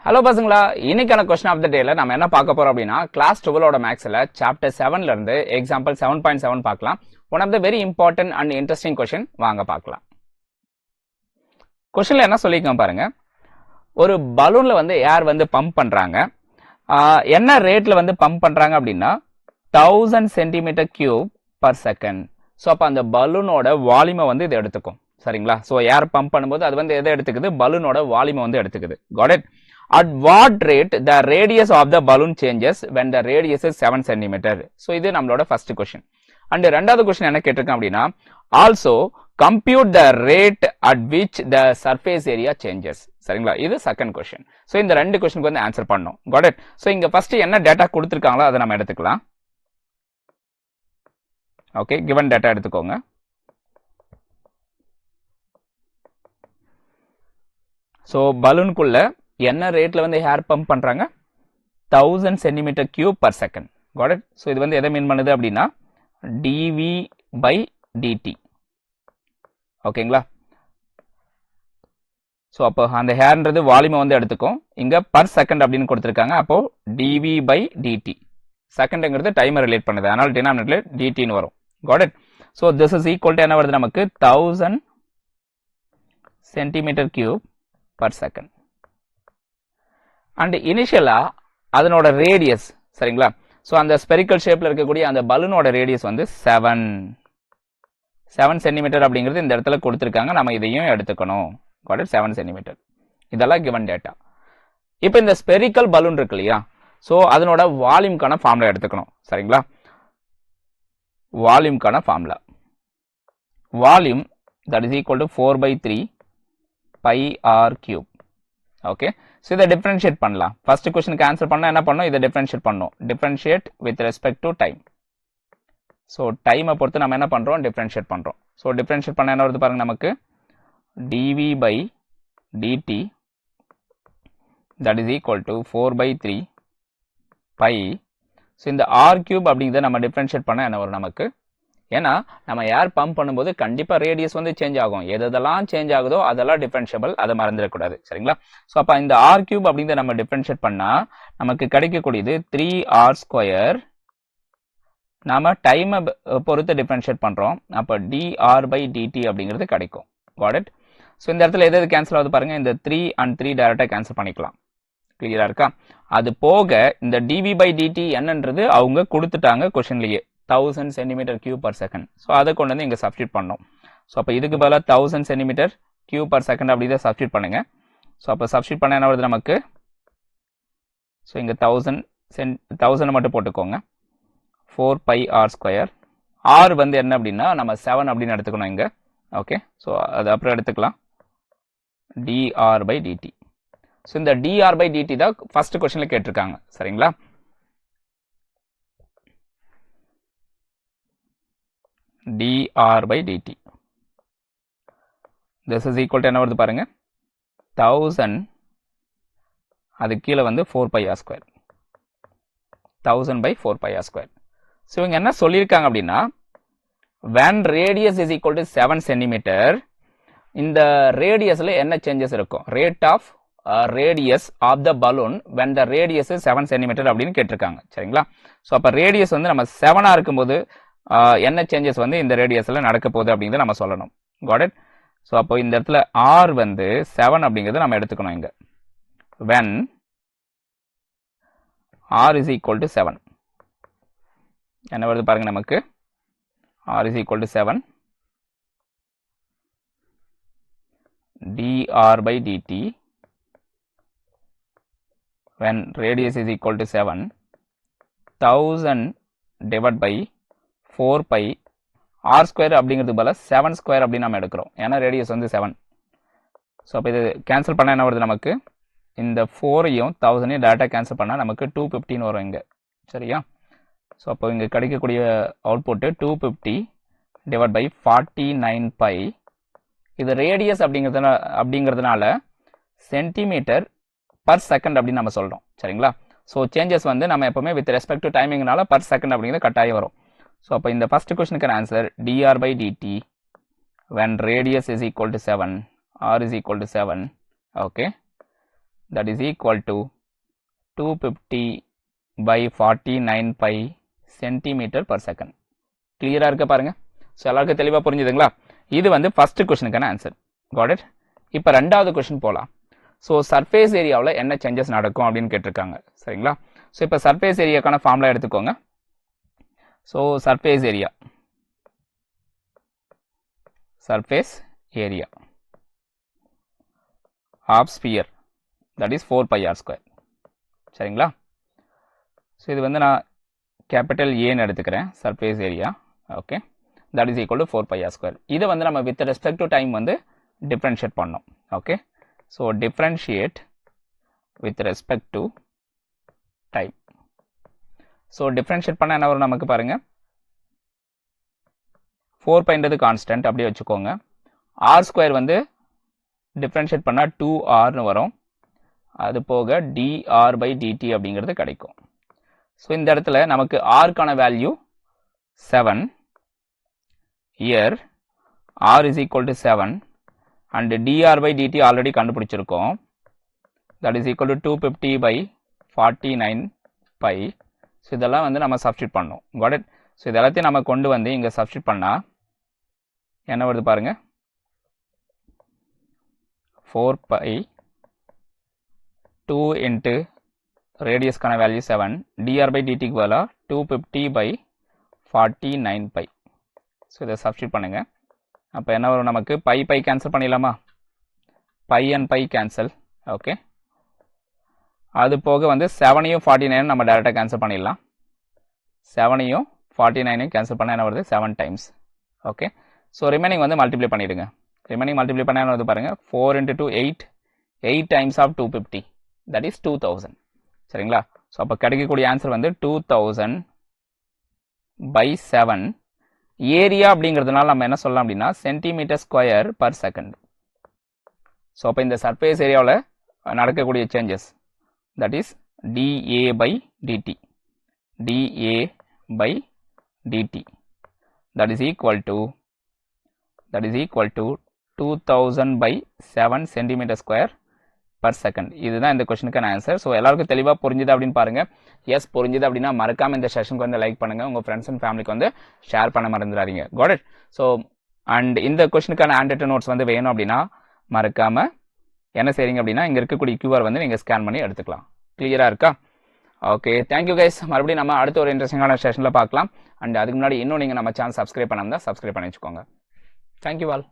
Hello பசங்களா, இன்னைக்கான question of the டேல நம்ம என்ன பார்க்க போறோம் அப்படின்னா கிளாஸ் 12ஓட மேக்ஸ்ல சாப்டர் 7ல இருந்து எக்ஸாம்பிள் 7.7 பார்க்கலாம். One of the very important and interesting question, வாங்க பார்க்கலாம். கொஸ்டின்ல என்ன சொல்லிருக்கோம் பாருங்க. ஒரு பலூன்ல வந்து ஏர் வந்து பம்ப் பண்றாங்க. என்ன ரேட்ல வந்து பம்ப் பண்றாங்க அப்படின்னா 1000 centimetre cube per second. So அப்போ அந்த பலூனோட வால்யூமை வந்து இது எடுத்துக்கும். சரிங்களா? ஸோ ஏர் பம்ப் பண்ணும்போது அது வந்து எதை எடுத்துக்குது? பலூனோட வால்யூமை வந்து எடுத்துக்குது. Got it? At what rate the radius of the balloon changes when the radius is 7 cm? So இது நம்மளோட first question. And ரெண்டாவது question என்ன கேட்டிருக்கேன் அப்படின்னா, also compute the rate at which the surface area changes. சரிங்களா? இது second question. So இந்த ரெண்டு questionக்கு வந்து answer பண்ணணும். Got it? So இங்க first என்ன data கொடுத்திருக்காங்களோ அதை நம்ம எடுத்துக்கலாம். Okay, given data எடுத்துக்கோங்க. So பலூனுக்குள்ள என்ன ரேட்ல வந்து ஏர் பம்ப் பண்றாங்க? 1000 centimetre cube per second. God it? So இது வந்து எதை மீன் பண்ணுது அப்படின்னா dv by dt. ஓகேங்களா? ஸோ அப்போ அந்த ஹேர்ன்றது வால்யூமை வந்து எடுத்துக்கும். இங்க பர் செகண்ட் அப்படின்னு கொடுத்துருக்காங்க. அப்போ dv by dt. செகண்ட்ங்கிறது டைமை ரிலேட் பண்ணுது, அதனால டினாமினேட்டர்ல dtன்னு வரும். Got it? So this is equal to என்ன வருது நமக்கு? 1000 centimetre cube per second. And இனிஷியலா அதனோட ரேடியஸ், சரிங்களா? ஸோ அந்த ஸ்பெரிக்கல் ஷேப்ல இருக்கக்கூடிய அந்த பலூனோட ரேடியஸ் வந்து 7 சென்டிமீட்டர் அப்படிங்கிறது இந்த இடத்துல கொடுத்துருக்காங்க. நம்ம இதையும் எடுத்துக்கணும். 7 சென்டிமீட்டர். இதெல்லாம் கிவன் டேட்டா. இப்போ இந்த ஸ்பெரிக்கல் பலூன் இருக்கு இல்லையா? ஸோ அதனோட வால்யூம்கான ஃபார்முலா எடுத்துக்கணும். சரிங்களா? வால்யூம்கான formula, volume that is equal to 4/3 pi r cube. Okay, so இதை டிஃபரன்ஷியேட் பண்ணலாம். ஃபர்ஸ்ட் கொஸ்டினுக்கு ஆன்சர் பண்ணா என்ன பண்ணணும்? இதை டிஃபரன்ஷியேட் பண்ணணும். Differentiate with respect to time. So டைமை பொறுத்து நம்ம என்ன பண்றோம்? டிஃபரன்ஷியேட் பண்றோம். ஸோ டிஃபரன்ஷியேட் பண்ண என்ன வருது பாருங்க நமக்கு? dv by dt that is equal to 4/3 pi. So இந்த r cube அப்படிங்கிறத நம்ம டிஃபரன்ஷியேட் பண்ண என்ன வரும் நமக்கு? ஏன்னா நம்ம ஏர் பம்ப் பண்ணும்போது கண்டிப்பா ரேடியஸ் வந்து சேஞ்ச் ஆகும். எதெல்லாம் சேஞ்ச் ஆகுதோ அதெல்லாம் டிஃபரன்ஷியபிள், அதை மறந்துடக்கூடாது. சரிங்களா? ஸோ அப்போ இந்த ஆர் கியூப் அப்படிங்கிறத நம்ம டிஃபரன்ஷியேட் பண்ணா நமக்கு கிடைக்கக்கூடியது 3r². நாம டைமை பொறுத்து டிஃபரன்ஷியேட் பண்றோம். அப்போ dr by dt அப்படிங்கிறது கிடைக்கும். God it? ஸோ இந்த இடத்துல எது கேன்சல் ஆகுது பாருங்க. இந்த 3 and 3 டைரக்டா கேன்சல் பண்ணிக்கலாம். கிளியரா இருக்கா? அது போக இந்த dv by dt என்னன்றது அவங்க கொடுத்துட்டாங்க கொஸ்டின்லயே, 1000 centimetre cube per second. So அதை கொண்டு வந்து இங்கே சப்ஸ்டியூட் பண்ணோம். ஸோ அப்போ இதுக்கு பதிலாக 1000 சென்டிமீட்டர் கியூப் பர் செகண்ட் அப்படி தான் சப்ஸ்டியூட் பண்ணுங்க. ஸோ அப்போ சப்ஸ்டியூட் பண்ண என்ன வருது நமக்கு? ஸோ இங்கே 1000 மட்டும் போட்டுக்கோங்க. 4 pi r². r வந்து என்ன அப்படின்னா நம்ம 7 அப்படின்னு எடுத்துக்கணும் இங்கே. ஓகே, ஸோ அது அப்புறம் எடுத்துக்கலாம். dr by dt. ஸோ இந்த dr by dt தான் ஃபர்ஸ்ட் கொஸ்டின்ல கேட்டிருக்காங்க. சரிங்களா? dr by dt. this is equal to என்ன வருது பாருங்க? 1000 அது கீழே வந்து 4 pi r². 1000 by 4 pi r². So இவங்க என்ன சொல்லியிருக்காங்க அப்படின்னா when radius is equal to 7 centimetre, இந்த ரேடியஸ்ல என்ன சேஞ்சஸ் இருக்கும்? Rate of radius of the balloon when the radius is 7 centimetre அப்படின்னு கேட்டிருக்காங்க. சரிங்களா? ஸோ அப்போ ரேடியஸ் வந்து நம்ம 7 இருக்கும்போது என்ன சேஞ்சஸ் வந்து இந்த ரேடியஸ்ல நடக்க போகுது அப்படிங்கிறத நம்ம சொல்லணும். God it? ஸோ அப்போ இந்த இடத்துல r வந்து 7 அப்படிங்கிறத நம்ம எடுத்துக்கணும் இங்க. when r is equal to 7 என்ன வருது பாருங்க நமக்கு? r is equal to 7 dr by dt when radius is equal to 7, 1000 divided by 4 pi r² அப்படிங்கிறது போல 7² அப்படின்னு நம்ம எடுக்கிறோம். ஏன்னா ரேடியஸ் வந்து 7. ஸோ அப்போ இது கேன்சல் பண்ண என்ன வருது நமக்கு? இந்த 4ஐயும் 1000ஐயும் டேட்டா கேன்சல் பண்ணால் நமக்கு 215 வரும் இங்கே. சரியா? ஸோ அப்போ இங்கே கிடைக்கக்கூடிய அவுட்புட்டு 250 டிவைட் பை 49 pi. இது ரேடியஸ் அப்படிங்கிறதுனால சென்டிமீட்டர் பர் செகண்ட் அப்படின்னு நம்ம சொல்கிறோம். சரிங்களா? ஸோ சேஞ்சஸ் வந்து நம்ம எப்பவுமே வித் ரெஸ்பெக்ட் டு டைமிங்னால பர் செகண்ட் அப்படிங்கிறது கட்டாயம் வரும். ஸோ அப்போ இந்த ஃபர்ஸ்ட் கொஸ்டினுக்கு answer dr by dt when radius is equal to 7, r is equal to 7. Okay, that is equal to 250 by 49 pi centimeter per second. கிளியரா இருக்க பாருங்க. ஸோ எல்லாருக்கும் தெளிவாக புரிஞ்சுதுங்களா? இது வந்து ஃபர்ஸ்ட் கொஸ்டினுக்கான ஆன்சர். Got it. இப்போ ரெண்டாவது கொஸ்டின் போகலாம். ஸோ சர்ஃபேஸ் ஏரியாவில் என்ன சேஞ்சஸ் நடக்கும் அப்படின்னு கேட்டிருக்காங்க. சரிங்களா? ஸோ இப்போ சர்ஃபேஸ் ஏரியாக்கான ஃபார்முலா எடுத்துக்கோங்க. So surface area of sphere that is 4 pi r square. சரிங்களா? ஸோ இது வந்து நான் கேபிட்டல் ஏன்னு எடுத்துக்கிறேன். Surface area okay that is equal to 4 pi r square. இதை வந்து நம்ம வித் ரெஸ்பெக்ட் டு டைம் வந்து டிஃப்ரென்ஷியேட் பண்ணோம். Okay so differentiate with respect to time. So differentiate பண்ண என்ன வரும் நமக்கு பாருங்க, 4 பைன்றது கான்ஸ்டன்ட் அப்படியே வச்சுக்கோங்க. ஆர் ஸ்கொயர் வந்து டிஃப்ரென்ஷியேட் பண்ணால் 2rனு வரும். அது போக dr by dt அப்படிங்கிறது கிடைக்கும். ஸோ இந்த இடத்துல நமக்கு ஆர்க்கான value 7. Here r is equal to 7 and dr by dt already கண்டுபிடிச்சிருக்கோம். that is equal to 250 by 49 pi. So இதெல்லாம் வந்து நம்ம சப்ஸ்டியூட் பண்ணோம். got it. ஸோ இது எல்லாத்தையும் நம்ம கொண்டு வந்து இங்கே சப்ஸ்டியூட் பண்ணால் என்ன வருது பாருங்க, 4 pi 2 into ரேடியஸ்க்கான வேல்யூ 7 dr by dt க்கு பதிலாக 250 by 49 pi. ஸோ இதை சப்ஸ்டியூட் பண்ணுங்க. அப்போ என்ன வரும் நமக்கு, பை கேன்சல் பண்ணிடலாமா, pi and pi cancel. Okay அது போக வந்து 7ஐயும் 49 நம்ம டேரெக்டாக கேன்சல் பண்ணிடலாம். 7ஐயும் 49ஐயும் கேன்சல் பண்ணால் என்ன வருது, 7 டைம்ஸ். ஓகே ஸோ ரிமைனிங் வந்து மல்டிப்ளை பண்ணிவிடுங்க. ரிமைனிங் மல்டிப்ளை பண்ணால் என்ன வருது பாருங்கள், 4 into 2 8 times of 250 that is 2000. சரிங்களா? ஸோ அப்போ கிடைக்கக்கூடிய ஆன்சர் வந்து 2000 by 7. ஏரியா அப்படிங்கிறதுனால நம்ம என்ன சொல்லலாம் அப்படின்னா centimetre square per second. So அப்போ இந்த சர்ஃபேஸ் ஏரியாவில் நடக்கக்கூடிய changes that is dA by dt that is equal to 2000 by 7 centimeter square per second. இதுதான் இந்த கொஸ்டினுக்கான ஆன்சர். ஸோ எல்லாருக்கும் தெளிவாக புரிஞ்சுது அப்படின்னு பாருங்க. எஸ் புரிஞ்சுது அப்படின்னா மறக்காம இந்த செஷனுக்கு வந்து லைக் பண்ணுங்க, உங்க ஃப்ரெண்ட்ஸ் அண்ட் ஃபேமிலிக்கு வந்து ஷேர் பண்ண மறந்துடாதீங்க. God it. ஸோ அண்ட் இந்த கொஸ்டினுக்கான ஹேண்ட் நோட்ஸ் வந்து வேணும் அப்படின்னா மறக்காம என்ன செய்றீங்க அப்படின்னா இங்க இருக்கக்கூடிய QR வந்து நீங்க ஸ்கேன் பண்ணி எடுத்துக்கலாம். கிளியரா இருக்கா? Okay thank you guys. மறுபடியும் நம்ம அடுத்த ஒரு இன்ட்ரெஸ்டிங்கான செஷனில் பார்க்கலாம். அண்ட் அதுக்கு முன்னாடி இன்னும் நீங்கள் நம்ம சேனல் சப்ஸ்கிரைப் பண்ணாமல் தான் சப்ஸ்கிரைப் பண்ணி வச்சுக்கோங்க. Thank you all.